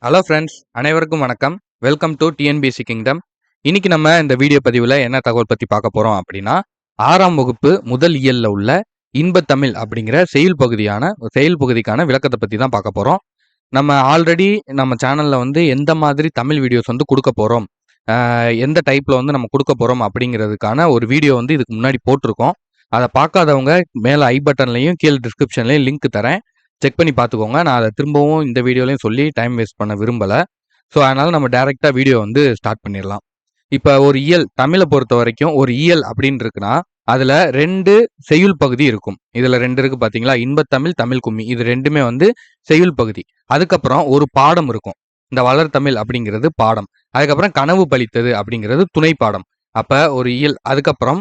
Hello friends, அனைவருக்கும் வணக்கம். Welcome to TNPSC kingdom. இன்னைக்கு நம்ம இந்த வீடியோ பதிவில் என்ன தகவல் பற்றி பார்க்க போகிறோம் அப்படின்னா, 6ஆம் வகுப்பு முதல் இயலில் உள்ள இன்பத்தமிழ் அப்படிங்கிற செயல் பகுதிக்கான விளக்கத்தை பற்றி தான் பார்க்க போகிறோம். நம்ம ஆல்ரெடி நம்ம சேனலில் வந்து எந்த மாதிரி தமிழ் வீடியோஸ் வந்து கொடுக்க போகிறோம், எந்த டைப்பில் வந்து நம்ம கொடுக்க போகிறோம் அப்படிங்கிறதுக்கான ஒரு வீடியோ வந்து இதுக்கு முன்னாடி போட்டிருக்கோம். அதை பார்க்காதவங்க மேலே ஐ பட்டன்லையும் கீழே டிஸ்கிரிப்ஷன்லையும் லிங்க் தரேன், செக் பண்ணி பார்த்துக்கோங்க. நான் அதை திரும்பவும் இந்த வீடியோலையும் சொல்லி டைம் வேஸ்ட் பண்ண விரும்பலை. ஸோ அதனால் நம்ம டைரெக்டாக வீடியோ வந்து ஸ்டார்ட் பண்ணிடலாம். இப்போ ஒரு இயல் தமிழை பொறுத்த வரைக்கும் ஒரு இயல் அப்படின்னு இருக்குன்னா அதில் 2 செய்யுள் பகுதி இருக்கும். இதில் 2 இருக்குது பார்த்தீங்களா, இன்பத்தமிழ், தமிழ் கும்மி. இது ரெண்டுமே வந்து செய்யுள் பகுதி. அதுக்கப்புறம் ஒரு பாடம் இருக்கும். இந்த வளர்தமிழ் அப்படிங்கிறது பாடம். அதுக்கப்புறம் கனவு பலித்தது அப்படிங்கிறது துணை பாடம். அப்போ ஒரு இயல். அதுக்கப்புறம்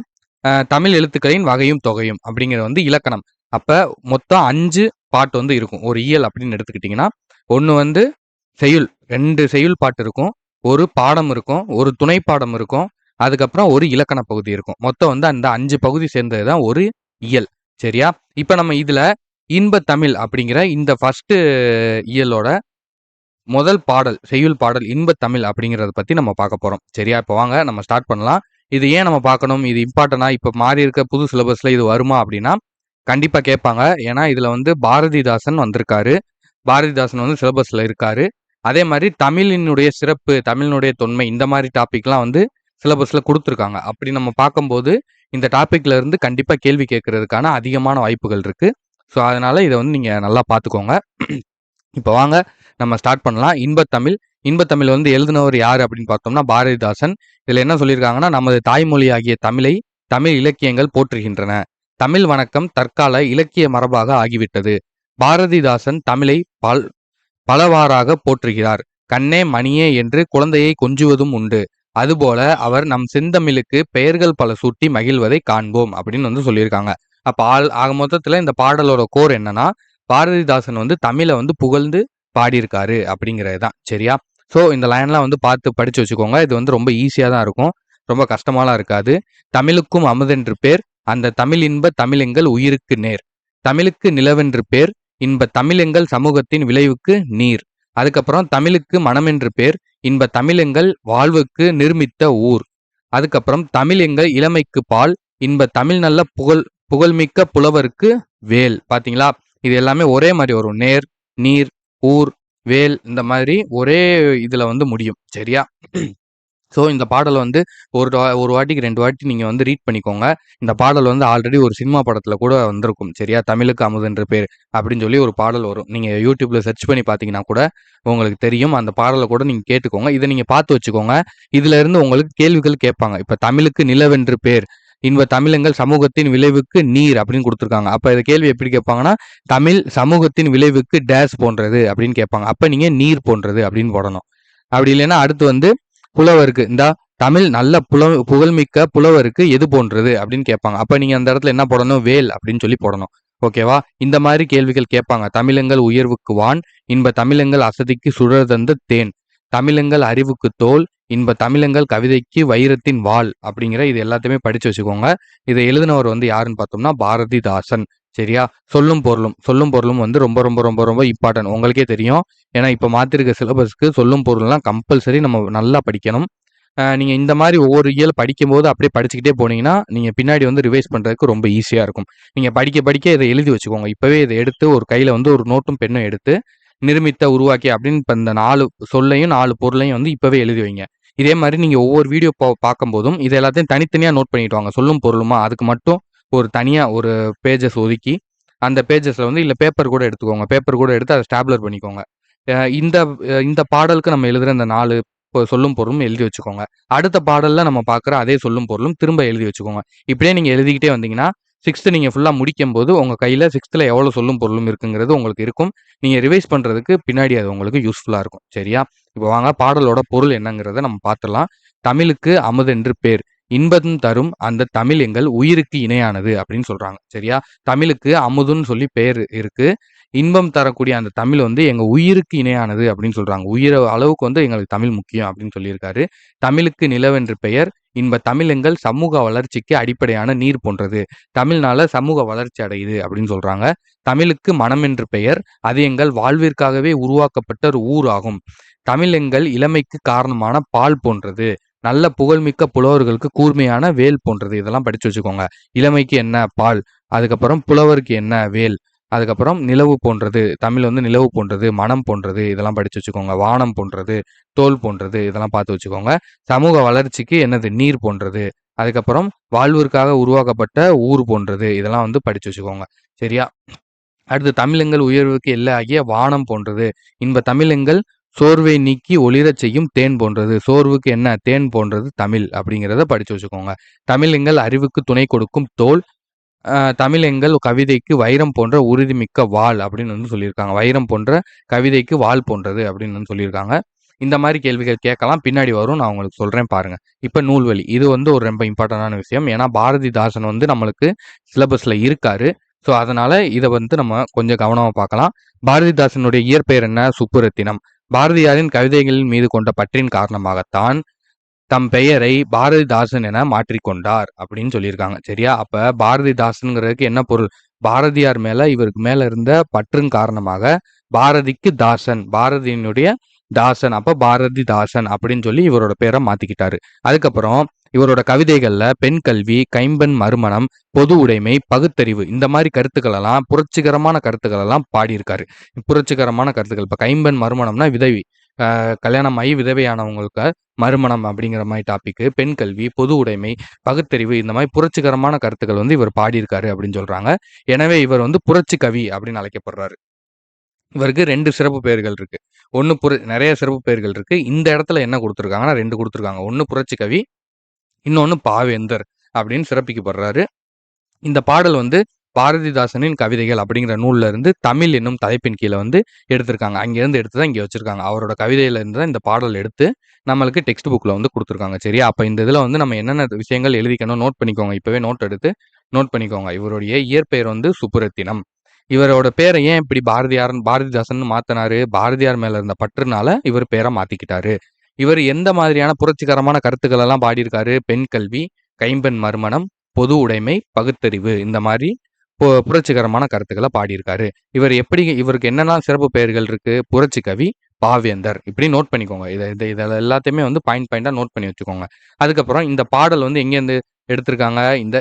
தமிழ் எழுத்துக்களின் வகையும் தொகையும் அப்படிங்கிறது வந்து இலக்கணம். அப்போ மொத்தம் 5 பாட்டு வந்து இருக்கும் ஒரு இயல் அப்படின்னு எடுத்துக்கிட்டிங்கன்னா. ஒன்று வந்து செய்யுள், 2 செய்யுள் பாட்டு இருக்கும், ஒரு பாடம் இருக்கும், ஒரு துணை பாடம் இருக்கும், அதுக்கப்புறம் ஒரு இலக்கண பகுதி இருக்கும். மொத்தம் வந்து அந்த 5 பகுதி சேர்ந்தது தான் ஒரு இயல். சரியா? இப்போ நம்ம இதில் இன்பத்தமிழ் அப்படிங்கிற இந்த ஃபர்ஸ்ட் இயலோட முதல் பாடல், செய்யுள் பாடல் இன்பத்தமிழ் அப்படிங்கிறத பற்றி நம்ம பார்க்க போகிறோம். சரியா? இப்போ வாங்க நம்ம ஸ்டார்ட் பண்ணலாம். இது ஏன் நம்ம பார்க்கணும், இது இம்பார்ட்டனா, இப்போ மாறி இருக்க புது சிலபஸில் இது வருமா அப்படின்னா கண்டிப்பாக கேட்பாங்க. ஏன்னா இதில் வந்து பாரதிதாசன் வந்திருக்காரு. பாரதிதாசன் வந்து சிலபஸில் இருக்காரு. அதே மாதிரி தமிழினுடைய சிறப்பு, தமிழினுடைய தொன்மை, இந்த மாதிரி டாபிக்லாம் வந்து சிலபஸில் கொடுத்துருக்காங்க. அப்படி நம்ம பார்க்கும்போது இந்த டாப்பிக்ல இருந்து கண்டிப்பாக கேள்வி கேட்கறதுக்கான அதிகமான வாய்ப்புகள் இருக்குது. ஸோ அதனால் இதை வந்து நீங்கள் நல்லா பார்த்துக்கோங்க. இப்போ வாங்க நம்ம ஸ்டார்ட் பண்ணலாம். இன்பத்தமிழ் வந்து எழுதினவர் யார் அப்படின்னு பார்த்தோம்னா பாரதிதாசன். இதில் என்ன சொல்லியிருக்காங்கன்னா, நமது தாய்மொழியாகிய தமிழை தமிழ் இலக்கியங்கள் போற்றுகின்றன. தமிழ் வணக்கம் தற்கால இலக்கிய மரபாக ஆகிவிட்டது. பாரதிதாசன் தமிழை பலவாறாக போற்றுகிறார். கண்ணே மணியே என்று குழந்தையை கொஞ்சுவதும் உண்டு. அதுபோல அவர் நம் செந்தமிழுக்கு பெயர்கள் பல சூட்டி மகிழ்வதை காண்போம் அப்படின்னு வந்து சொல்லியிருக்காங்க. அப்போ ஆக மொத்தத்தில் இந்த பாடலோட கோர் என்னன்னா, பாரதிதாசன் வந்து தமிழை வந்து புகழ்ந்து பாடியிருக்காரு அப்படிங்கிறது தான். சரியா? ஸோ இந்த லைன்லாம் வந்து பார்த்து படித்து வச்சுக்கோங்க. இது வந்து ரொம்ப ஈஸியாக தான் இருக்கும், ரொம்ப கஷ்டமாலாம் இருக்காது. தமிழுக்கும் அமுதென்று பேர், அந்த தமிழ் இன்ப தமிழெங்கள் உயிருக்கு நேர். தமிழுக்கு நிலவென்று பேர், இன்ப தமிழெங்கள் சமூகத்தின் விளைவுக்கு நீர். அதுக்கப்புறம் தமிழுக்கு மனமென்று பேர், இன்ப தமிழெங்கள் வாழ்வுக்கு நிர்மித்த ஊர். அதுக்கப்புறம் தமிழெங்கள் இளமைக்கு பால், இன்ப தமிழ் நல்ல புகழ்மிக்க புலவருக்கு வேல். பார்த்தீங்களா? இது எல்லாமே ஒரே மாதிரி வரும். நேர், நீர், ஊர், வேல், இந்த மாதிரி ஒரே இதில் வந்து முடியும். சரியா? ஸோ இந்த பாடலை வந்து ஒரு வாட்டிக்கு 2 வாட்டி நீங்கள் வந்து ரீட் பண்ணிக்கோங்க. இந்த பாடல் வந்து ஆல்ரெடி ஒரு சினிமா படத்தில் கூட வந்திருக்கும். சரியா? தமிழுக்கு அமுதென்று பேர் அப்படின்னு சொல்லி ஒரு பாடல் வரும். நீங்கள் யூடியூப்பில் சர்ச் பண்ணி பார்த்தீங்கன்னா கூட உங்களுக்கு தெரியும். அந்த பாடலை கூட நீங்கள் கேட்டுக்கோங்க. இதை நீங்கள் பார்த்து வச்சுக்கோங்க. இதில் இருந்து உங்களுக்கு கேள்விகள் கேட்பாங்க. இப்போ தமிழுக்கு நிலவென்று பேர், இன்ப தமிழங்கள் சமூகத்தின் விளைவுக்கு நீர் அப்படின்னு கொடுத்துருக்காங்க. அப்போ இந்த கேள்வி எப்படி கேட்பாங்கன்னா, தமிழ் சமூகத்தின் விளைவுக்கு டேஸ் போன்றது அப்படின்னு கேட்பாங்க. அப்போ நீங்கள் நீர் போன்றது அப்படின்னு போடணும். அப்படி இல்லைன்னா அடுத்து வந்து புலவருக்கு, இந்த தமிழ் நல்ல புகழ்மிக்க புலவருக்கு எது போன்றது அப்படின்னு கேட்பாங்க. அப்போ நீங்கள் அந்த இடத்துல என்ன போடணும், வேல் அப்படின்னு சொல்லி போடணும். ஓகேவா? இந்த மாதிரி கேள்விகள் கேட்பாங்க. தமிழங்கள் உயர்வுக்கு வான், இன்ப தமிழங்கள் அசதிக்கு சுழற்தந்த தேன். தமிழங்கள் அறிவுக்கு தோல், இன்ப தமிழங்கள் கவிதைக்கு வைரத்தின் வாள் அப்படிங்கிற இது எல்லாத்தையுமே படிச்சு வச்சுக்கோங்க. இதை எழுதினவர் வந்து யாருன்னு பார்த்தோம்னா பாரதிதாசன். சரியா? சொல்லும் பொருளும் வந்து ரொம்ப ரொம்ப ரொம்ப ரொம்ப இம்பார்ட்டன்ட். உங்களுக்கே தெரியும். ஏன்னா இப்போ மாத்திருக்க சிலபஸ்க்கு சொல்லும் பொருள்லாம் கம்பல்சரி நம்ம நல்லா படிக்கணும். நீங்க இந்த மாதிரி ஒவ்வொரு இயல் படிக்கும்போது அப்படியே படிச்சுக்கிட்டே போனீங்கன்னா நீங்க பின்னாடி வந்து ரிவைஸ் பண்றதுக்கு ரொம்ப ஈஸியா இருக்கும். நீங்க படிக்க இதை எழுதி வச்சுக்கோங்க. இப்பவே இதை எடுத்து ஒரு கையில வந்து ஒரு நோட்டும் பெண்ணும் எடுத்து நிர்மித்த, உருவாக்கி அப்படின்னு இப்போ இந்த 4 சொல்லையும் 4 பொருளையும் வந்து இப்பவே எழுதி வைங்க. இதே மாதிரி நீங்கள் ஒவ்வொரு வீடியோ பார்க்கும்போதும் இது எல்லாத்தையும் தனித்தனியாக நோட் பண்ணிட்டு வாங்க. சொல்லும் பொருளுமா அதுக்கு மட்டும் ஒரு தனியாக ஒரு பேஜஸ் ஒதுக்கி அந்த பேஜஸில் வந்து இல்லை பேப்பர் கூட எடுத்துக்கோங்க. பேப்பர் கூட எடுத்து அதை ஸ்டாப்லர் பண்ணிக்கோங்க. இந்த இந்த பாடலுக்கு நம்ம எழுதுகிற இந்த 4 சொல்லும் பொருளும் எழுதி வச்சுக்கோங்க. அடுத்த பாடலில் நம்ம பார்க்குற அதே சொல்லும் பொருளும் திரும்ப எழுதி வச்சுக்கோங்க. இப்படியே நீங்கள் எழுதிக்கிட்டே வந்தீங்கன்னா 6th நீங்கள் ஃபுல்லாக முடிக்கும் போது உங்கள் கையில் 6th எவ்வளோ சொல்லும் பொருளும் இருக்குங்கிறது உங்களுக்கு இருக்கும். நீங்கள் ரிவைஸ் பண்ணுறதுக்கு பின்னாடி அது உங்களுக்கு யூஸ்ஃபுல்லாக இருக்கும். சரியா? இப்போ வாங்க பாடலோட பொருள் என்னங்கிறத நம்ம பார்த்துடலாம். தமிழுக்கு அமுதென்று பேர், இன்பம் தரும் அந்த தமிழ் எங்கள் உயிருக்கு இணையானது அப்படின்னு சொல்றாங்க. சரியா? தமிழுக்கு அமுதுன்னு சொல்லி பேர் இருக்கு. இன்பம் தரக்கூடிய அந்த தமிழ் வந்து எங்க உயிருக்கு இணையானது அப்படின்னு சொல்றாங்க. உயிர் அளவுக்கு வந்து எங்களுக்கு தமிழ் முக்கியம் அப்படின்னு சொல்லியிருக்காரு. தமிழுக்கு நிலவென்று பெயர். இன்ப தமிழ் எங்கள் சமூக வளர்ச்சிக்கு அடிப்படையான நீர் போன்றது. தமிழ்னால சமூக வளர்ச்சி அடையுது அப்படின்னு சொல்றாங்க. தமிழுக்கு மனம் என்று பெயர். அது எங்கள் வாழ்விற்காகவே உருவாக்கப்பட்ட ஒரு ஊர் ஆகும். தமிழ் எங்கள் இளமைக்கு காரணமான பால் போன்றது. நல்ல புகழ்மிக்க புலவர்களுக்கு கூர்மையான வேல் போன்றது. இதெல்லாம் படிச்சு வச்சுக்கோங்க. இளமைக்கு என்ன பால், அதுக்கப்புறம் புலவருக்கு என்ன வேல், அதுக்கப்புறம் நிலவு போன்றது. தமிழ் வந்து நிலவு போன்றது, மனம் போன்றது. இதெல்லாம் படிச்சு வச்சுக்கோங்க. வானம் போன்றது, தோல் போன்றது. இதெல்லாம் பார்த்து வச்சுக்கோங்க. சமூக வளர்ச்சிக்கு என்னது நீர் போன்றது. அதுக்கப்புறம் வாழ்விற்காக உருவாக்கப்பட்ட ஊர் போன்றது. இதெல்லாம் வந்து படிச்சு வச்சுக்கோங்க. சரியா? அடுத்து தமிழெங்கள் உயர்வுக்கு எல்லை ஆகிய வானம் போன்றது. இன்ப தமிழெங்கள் சோர்வை நீக்கி ஒளிரச் செய்யும் தேன் போன்றது. சோர்வுக்கு என்ன தேன் போன்றது தமிழ் அப்படிங்கிறத படிச்சு வச்சுக்கோங்க. தமிழ் எங்கள் அறிவுக்கு துணை கொடுக்கும் தோல். தமிழ் எங்கள் கவிதைக்கு வைரம் போன்ற உறுதிமிக்க வாள் அப்படின்னு வந்து சொல்லியிருக்காங்க. வைரம் போன்ற கவிதைக்கு வாள் போன்றது அப்படின்னு வந்து சொல்லியிருக்காங்க. இந்த மாதிரி கேள்விகள் கேட்கலாம், பின்னாடி வரும், நான் உங்களுக்கு சொல்றேன் பாருங்க. இப்ப நூல்வழி இது வந்து ஒரு ரொம்ப இம்பார்ட்டன்டான விஷயம். ஏன்னா பாரதிதாசன் வந்து நம்மளுக்கு சிலபஸ்ல இருக்காரு. ஸோ அதனால இதை வந்து நம்ம கொஞ்சம் கவனமா பார்க்கலாம். பாரதிதாசனுடைய இயற்பெயர் என்ன? சுப்புரத்தினம். பாரதியாரின் கவிதைகளின் மீது கொண்ட பற்றின் காரணமாகத்தான் தம் பெயரை பாரதிதாசன் என மாற்றிக்கொண்டார் அப்படின்னு சொல்லியிருக்காங்க. சரியா? அப்ப பாரதிதாசன்ங்கிறதுக்கு என்ன பொருள்? பாரதியார் மேல இவருக்கு மேல இருந்த பற்றின் காரணமாக பாரதிக்கு தாசன், பாரதியினுடைய தாசன், அப்ப பாரதிதாசன் அப்படின்னு சொல்லி இவரோட பேரை மாத்திக்கிட்டாரு. அதுக்கப்புறம் இவரோட கவிதைகள்ல பெண் கல்வி, கைம்பெண் மறுமணம், பொது உடைமை, பகுத்தறிவு இந்த மாதிரி கருத்துக்கள் எல்லாம் புரட்சிகரமான கருத்துக்கள் எல்லாம் பாடியிருக்காரு. புரட்சிகரமான கருத்துக்கள். இப்ப கைம்பெண் மறுமணம்னா விதவி, கல்யாணம் ஆகி விதவையானவங்களுக்கு மறுமணம் அப்படிங்கிற மாதிரி டாபிக், பெண் கல்வி, பொது உடைமை, பகுத்தறிவு இந்த மாதிரி புரட்சிகரமான கருத்துக்கள் வந்து இவர் பாடியிருக்காரு அப்படின்னு சொல்றாங்க. எனவே இவர் வந்து புரட்சி கவி அப்படின்னு அழைக்கப்படுறாரு. இவருக்கு 2 சிறப்பு பெயர்கள் இருக்கு. நிறைய சிறப்பு பெயர்கள் இருக்கு. இந்த இடத்துல என்ன கொடுத்துருக்காங்கன்னா 2 கொடுத்துருக்காங்க. ஒன்னு புரட்சி கவி, இன்னொன்னு பாவேந்தர் அப்படின்னு சிறப்பிக்கப்படுறாரு. இந்த பாடல் வந்து பாரதிதாசனின் கவிதைகள் அப்படிங்கிற நூல்ல இருந்து தமிழ் என்னும் தலைப்பின் கீழே வந்து எடுத்திருக்காங்க. அங்கிருந்து எடுத்து தான் இங்க வச்சிருக்காங்க. அவரோட கவிதையில இருந்து தான் இந்த பாடல் எடுத்து நம்மளுக்கு டெக்ஸ்ட் புக்ல வந்து கொடுத்துருக்காங்க. சரியா? அப்ப இந்த இதுல வந்து நம்ம என்னென்ன விஷயங்கள் எழுதிக்கணும் நோட் பண்ணிக்கோங்க. இப்பவே நோட் எடுத்து நோட் பண்ணிக்கோங்க. இவருடைய இயற்பெயர் வந்து சுப்புரத்தினம். இவரோட பேரை ஏன் இப்படி பாரதிதாசன் மாத்தினாரு? பாரதியார் மேல இருந்த பற்றுனால இவர் பேரை மாத்திக்கிட்டாரு. இவர் எந்த மாதிரியான புரட்சிகரமான கருத்துக்கள் எல்லாம் பாடியிருக்காரு? பெண் கல்வி, கைம்பெண் மறுமணம், பொது உடைமை, பகுத்தறிவு இந்த மாதிரி புரட்சிகரமான கருத்துக்களை பாடியிருக்காரு. இவருக்கு என்னெல்லாம் சிறப்பு பெயர்கள் இருக்கு? புரட்சி கவி, பாவேந்தர். இப்படி நோட் பண்ணிக்கோங்க. இதில் எல்லாத்தையுமே வந்து பாயிண்டா நோட் பண்ணி வச்சுக்கோங்க. அதுக்கப்புறம் இந்த பாடல் வந்து எங்கேருந்து எடுத்திருக்காங்க? இந்த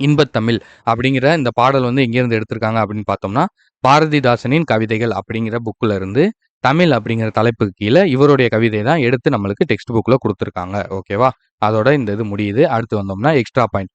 இன்பத்தமிழ் அப்படிங்கிற இந்த பாடல் வந்து எங்கேருந்து எடுத்திருக்காங்க அப்படின்னு பார்த்தோம்னா, பாரதிதாசனின் கவிதைகள் அப்படிங்கிற புக்ல இருந்து தமிழ் அப்படிங்கிற தலைப்புக்கு கீழே இவருடைய கவிதை தான் எடுத்து நம்மளுக்கு டெக்ஸ்ட் புக்ல கொடுத்துருக்காங்க. ஓகேவா? அதோட இந்த இது முடியுது. அடுத்து வந்தோம்னா எக்ஸ்ட்ரா பாயிண்ட்.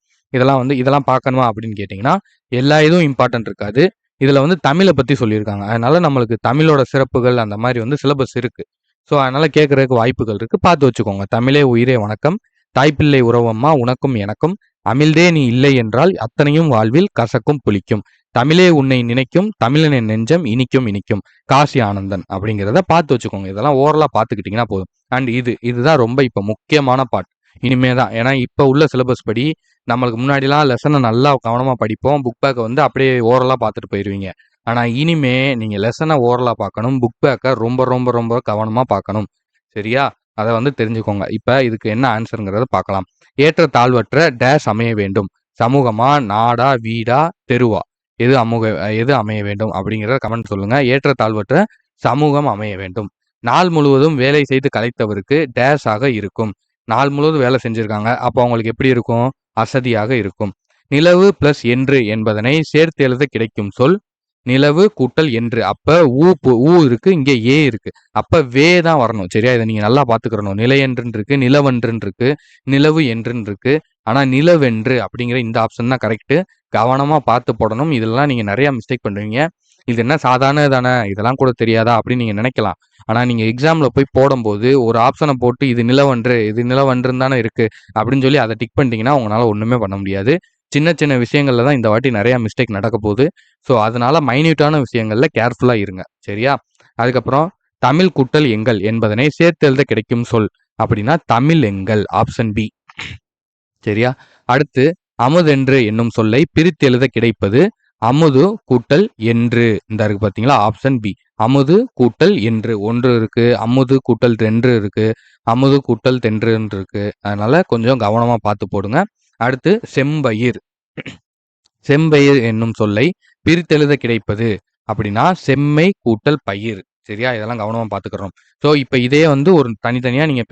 இதெல்லாம் பார்க்கணுமா அப்படின்னு கேட்டிங்கன்னா, எல்லா இதுவும் இம்பார்ட்டன்ட் இருக்காது. இதுல வந்து தமிழை பத்தி சொல்லியிருக்காங்க. அதனால நம்மளுக்கு தமிழோட சிறப்புகள் அந்த மாதிரி வந்து சிலபஸ் இருக்கு. ஸோ அதனால கேட்கறதுக்கு வாய்ப்புகள் இருக்கு. பார்த்து வச்சுக்கோங்க. தமிழே உயிரே வணக்கம். தாய்ப்பிள்ளை உறவம்மா உனக்கும் எனக்கும். அமிழ்தே நீ இல்லை என்றால் அத்தனையும் வாழ்வில் கசக்கும் புளிக்கும். தமிழே உன்னை நினைக்கும், தமிழனின் நெஞ்சம் இனிக்கும் இனிக்கும். காசி ஆனந்தன் அப்படிங்கிறத பார்த்து வச்சுக்கோங்க. இதெல்லாம் ஓரலா பார்த்துக்கிட்டீங்கன்னா போதும். அண்ட் இதுதான் ரொம்ப இப்ப முக்கியமான பார்ட். இனிமே தான். ஏன்னா இப்ப உள்ள சிலபஸ் படி நம்மளுக்கு முன்னாடிலாம் லெசனை நல்லா கவனமா படிப்போம். புக் பேக்கை வந்து அப்படியே ஓரலா பார்த்துட்டு போயிருவீங்க. ஆனா இனிமே நீங்க லெசனை ஓரலா பார்க்கணும். புக் பேக்கை ரொம்ப ரொம்ப ரொம்ப கவனமா பார்க்கணும். சரியா? அதை வந்து தெரிஞ்சுக்கோங்க. இப்ப இதுக்கு என்ன ஆன்சருங்கிறத பார்க்கலாம். ஏற்ற தாழ்வற்ற டேஷ் அமைய வேண்டும். சமூகமா, நாடா, வீடா, தெருவா, எது அமைய வேண்டும் அப்படிங்கிறத கமெண்ட் சொல்லுங்க. ஏற்ற தாழ்வற்ற சமூகம் அமைய வேண்டும். நாள் முழுவதும் வேலை செய்து கலைத்தவருக்கு டேஷ் ஆக இருக்கும். நாள் முழுவதும் வேலை செஞ்சிருக்காங்க. அப்போ அவங்களுக்கு எப்படி இருக்கும்? அசதியாக இருக்கும். நிலவு பிளஸ் என்று என்பதனை சேர்த்து எழுத கிடைக்கும் சொல் நிலவு கூட்டல் என்று. அப்ப ஊ இருக்கு, இங்க ஏ இருக்கு. அப்ப வே தான் வரணும். சரியா? இதை நீங்க நல்லா பாத்துக்கிறணும். நிலையென்றுன்னு இருக்கு, நிலவென்றுன்னு இருக்கு, நிலவு என்றுன்னு இருக்கு. ஆனா நிலவென்று அப்படிங்கிற இந்த ஆப்ஷன் தான் கரெக்ட். கவனமா பார்த்து போடணும். இதெல்லாம் நீங்க நிறைய மிஸ்டேக் பண்ணுவீங்க. இது என்ன சாதாரண தானே, இதெல்லாம் கூட தெரியாதா அப்படின்னு நீங்க நினைக்கலாம். ஆனா நீங்க எக்ஸாம்ல போய் போடும்போது ஒரு ஆப்ஷனை போட்டு இது நிலவென்றுன்னு தானே இருக்கு அப்படின்னு சொல்லி அதை டிக் பண்ணிட்டீங்கன்னா உங்களால ஒண்ணுமே பண்ண முடியாது. சின்ன சின்ன விஷயங்கள்ல தான் இந்த வாட்டி நிறைய மிஸ்டேக் நடக்க போகுது. ஸோ அதனால மைன்யூட்டான விஷயங்கள்ல கேர்ஃபுல்லா இருங்க. சரியா? அதுக்கப்புறம் தமிழ் கூட்டல் எங்கள் என்பதனை சேர்த்து எழுத கிடைக்கும் சொல் அப்படின்னா தமிழ் எங்கள். Option B. சரியா? அடுத்து அமுதென்று என்னும் சொல்லை பிரித்து எழுத கிடைப்பது அமுது கூட்டல் என்று இந்த இருக்கு பார்த்தீங்களா? Option B. அமுது கூட்டல் என்று 1 இருக்கு. அமுது கூட்டல் தென்று இருக்கு. அமுது கூட்டல் தென்றுன்னு இருக்கு. அதனால கொஞ்சம் கவனமா பார்த்து போடுங்க. அடுத்து செம்பயிர். செம்பயிர் என்னும் சொல்லை பிரித்தெழுத கிடைப்பது அப்படின்னா செம்மை கூட்டல் பயிர். சரியா? இதெல்லாம் கவனமா பார்த்துக்கிறணும். ஸோ இப்போ இதே வந்து ஒரு தனித்தனியா நீங்க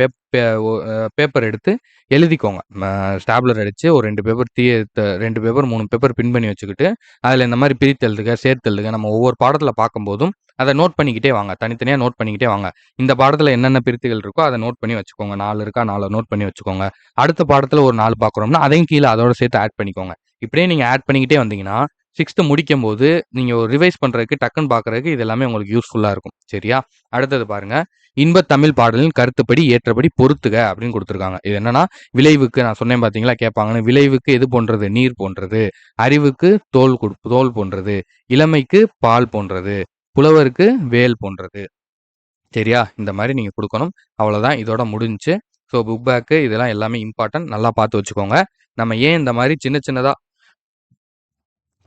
பேப்பர் எடுத்து எழுதிக்கோங்க. ஸ்டாப்லர் அடிச்சு ஒரு 2 பேப்பர் 2 பேப்பர் 3 பேப்பர் பின் பண்ணி வச்சுக்கிட்டு, அதில் இந்த மாதிரி பிரித்து எழுதுக, சேர்த்து எழுதுக. நம்ம ஒவ்வொரு பாடத்துல பார்க்கும்போதும் அதை நோட் பண்ணிக்கிட்டே வாங்க. தனித்தனியா நோட் பண்ணிக்கிட்டே வாங்க. இந்த பாடத்துல என்னென்ன பிரித்துகள் இருக்கோ அதை நோட் பண்ணி வச்சுக்கோங்க. 4 இருக்கா 4 நோட் பண்ணி வச்சுக்கோங்க. அடுத்த பாடத்துல ஒரு 4 பார்க்குறோம்னா அதையும் கீழே அதோட சேர்த்து ஆட் பண்ணிக்கோங்க. இப்படியே நீங்க ஆட் பண்ணிக்கிட்டே வந்தீங்கன்னா 6th முடிக்கும்போது நீங்க ஒரு ரிவைஸ் பண்றதுக்கு டக்குன்னு பார்க்கறதுக்கு இது எல்லாமே உங்களுக்கு யூஸ்ஃபுல்லா இருக்கும். சரியா? அடுத்தது பாருங்க. இன்பத் தமிழ் பாடலின் கருத்துப்படி ஏற்றபடி பொறுத்துக அப்படின்னு கொடுத்துருக்காங்க. இது என்னன்னா விளைவுக்கு நான் சொன்னேன் பார்த்தீங்களா கேட்பாங்கன்னு. விளைவுக்கு எது போன்றது? நீர் போன்றது. அறிவுக்கு தோல் போன்றது. இளமைக்கு பால் போன்றது. புலவருக்கு வேல் போன்றது. சரியா? இந்த மாதிரி நீங்க கொடுக்கணும். அவ்வளோதான். இதோட முடிஞ்சுச்சு. ஸோ புக் பேக்கு இதெல்லாம் எல்லாமே இம்பார்ட்டன்ட். நல்லா பார்த்து வச்சுக்கோங்க. நம்ம ஏன் இந்த மாதிரி சின்ன சின்னதா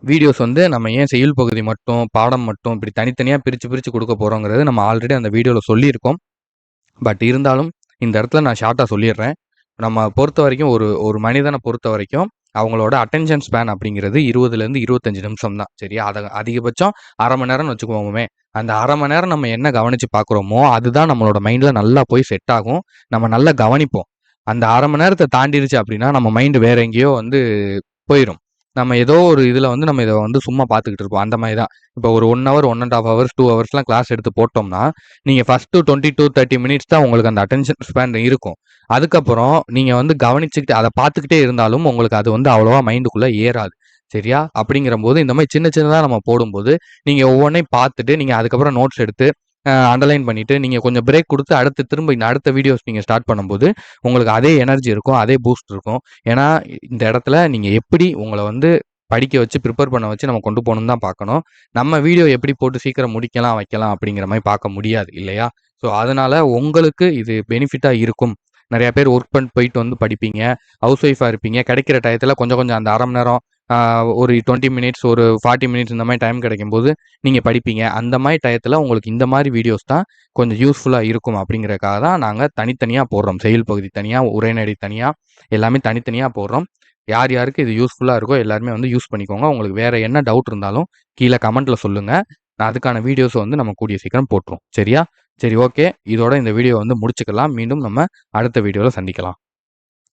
வீடியோஸ் வந்து நம்ம ஏன் செய்யுள் பகுதி மட்டும், பாடம் மட்டும் இப்படி தனித்தனியா பிரிச்சு பிரிச்சு கொடுக்க போறோங்கிறது நம்ம ஆல்ரெடி அந்த வீடியோல சொல்லியிருக்கோம். பட் இருந்தாலும் இந்த இடத்துல நான் ஷார்ட்டா சொல்லிடுறேன். நம்ம பொறுத்த வரைக்கும் ஒரு மனிதனை பொறுத்த வரைக்கும் அவங்களோட அட்டென்ஷன் ஸ்பேன் அப்படிங்கிறது 20லேருந்து 25 நிமிஷம் தான். சரியா? அதை அதிகபட்சம் 1/2 மணி நேரம்னு வச்சுக்கோமே. அந்த 1/2 மணி நேரம் நம்ம என்ன கவனிச்சு பார்க்குறோமோ அதுதான் நம்மளோட மைண்ட்ல நல்லா போய் செட் ஆகும். நம்ம நல்லா கவனிப்போம். அந்த 1/2 மணி நேரத்தை தாண்டிடுச்சு அப்படின்னா நம்ம மைண்ட் வேற எங்கேயோ வந்து போயிடும். நம்ம ஏதோ ஒரு இதில் வந்து நம்ம இதை வந்து சும்மா பார்த்துக்கிட்டு இருப்போம். அந்த மாதிரி தான். இப்போ ஒரு 1 ஹவர் 1 1/2 ஹவர்ஸ் 2 ஹவர்ஸ்லாம் கிளாஸ் எடுத்து போட்டோம்னா நீங்கள் ஃபஸ்ட்டு 20 to 30 மினிட்ஸ் தான் உங்களுக்கு அந்த அட்டென்ஷன் ஸ்பேன் இருக்கும். அதுக்கப்புறம் நீங்கள் வந்து கவனிச்சுக்கிட்டு அதை பார்த்துக்கிட்டே இருந்தாலும் உங்களுக்கு அது வந்து அவ்வளோவா மைண்டுக்குள்ளே ஏறாது. சரியா? அப்படிங்கிற போது இந்த மாதிரி சின்ன சின்னதாக நம்ம போடும்போது நீங்கள் ஒவ்வொன்றையும் பார்த்துட்டு நீங்கள் அதுக்கப்புறம் நோட்ஸ் எடுத்து அண்டர்லைன் பண்ணிட்டு நீங்கள் கொஞ்சம் பிரேக் கொடுத்து அடுத்து திரும்ப இந்த அடுத்த வீடியோஸ் நீங்கள் ஸ்டார்ட் பண்ணும்போது உங்களுக்கு அதே எனர்ஜி இருக்கும், அதே பூஸ்ட் இருக்கும். ஏன்னா இந்த இடத்துல நீங்கள் எப்படி உங்களை வந்து படிக்க வச்சு ப்ரிப்பேர் பண்ண வச்சு நம்ம கொண்டு போகணும்னு தான் பார்க்கணும். நம்ம வீடியோ எப்படி போட்டு சீக்கிரம் முடிக்கலாம் வைக்கலாம் அப்படிங்கிற மாதிரி பார்க்க முடியாது இல்லையா? ஸோ அதனால உங்களுக்கு இது பெனிஃபிட்டாக இருக்கும். நிறைய பேர் ஒர்க் பண்ணிட்டு போயிட்டு வந்து படிப்பீங்க, ஹவுஸ் ஒய்ஃபாக இருப்பீங்க. கிடைக்கிற டயத்தில் கொஞ்சம் கொஞ்சம் அந்த 1/2 மணி நேரம் ஒரு 20 மினிட்ஸ் ஒரு 40 மினிட்ஸ் இந்த மாதிரி டைம் கிடைக்கும்போது நீங்கள் படிப்பீங்க. அந்த மாதிரி டயத்தில் உங்களுக்கு இந்த மாதிரி வீடியோஸ் தான் கொஞ்சம் யூஸ்ஃபுல்லாக இருக்கும் அப்படிங்கிறதுக்காக தான் நாங்கள் தனித்தனியாக போடுறோம். செயல் பகுதி தனியாக, உரைநடை தனியாக, எல்லாமே தனித்தனியாக போடுறோம். யார் யாருக்கு இது யூஸ்ஃபுல்லாக இருக்கோ எல்லாருமே வந்து யூஸ் பண்ணிக்கோங்க. உங்களுக்கு வேறு என்ன டவுட் இருந்தாலும் கீழே கமெண்ட்டில் சொல்லுங்கள். நான் அதுக்கான வீடியோஸை வந்து நம்ம கூடிய சீக்கிரம் போட்டுருவோம். சரியா? சரி, ஓகே. இதோட இந்த வீடியோ வந்து முடிச்சுக்கலாம். மீண்டும் நம்ம அடுத்த வீடியோவில் சந்திக்கலாம்.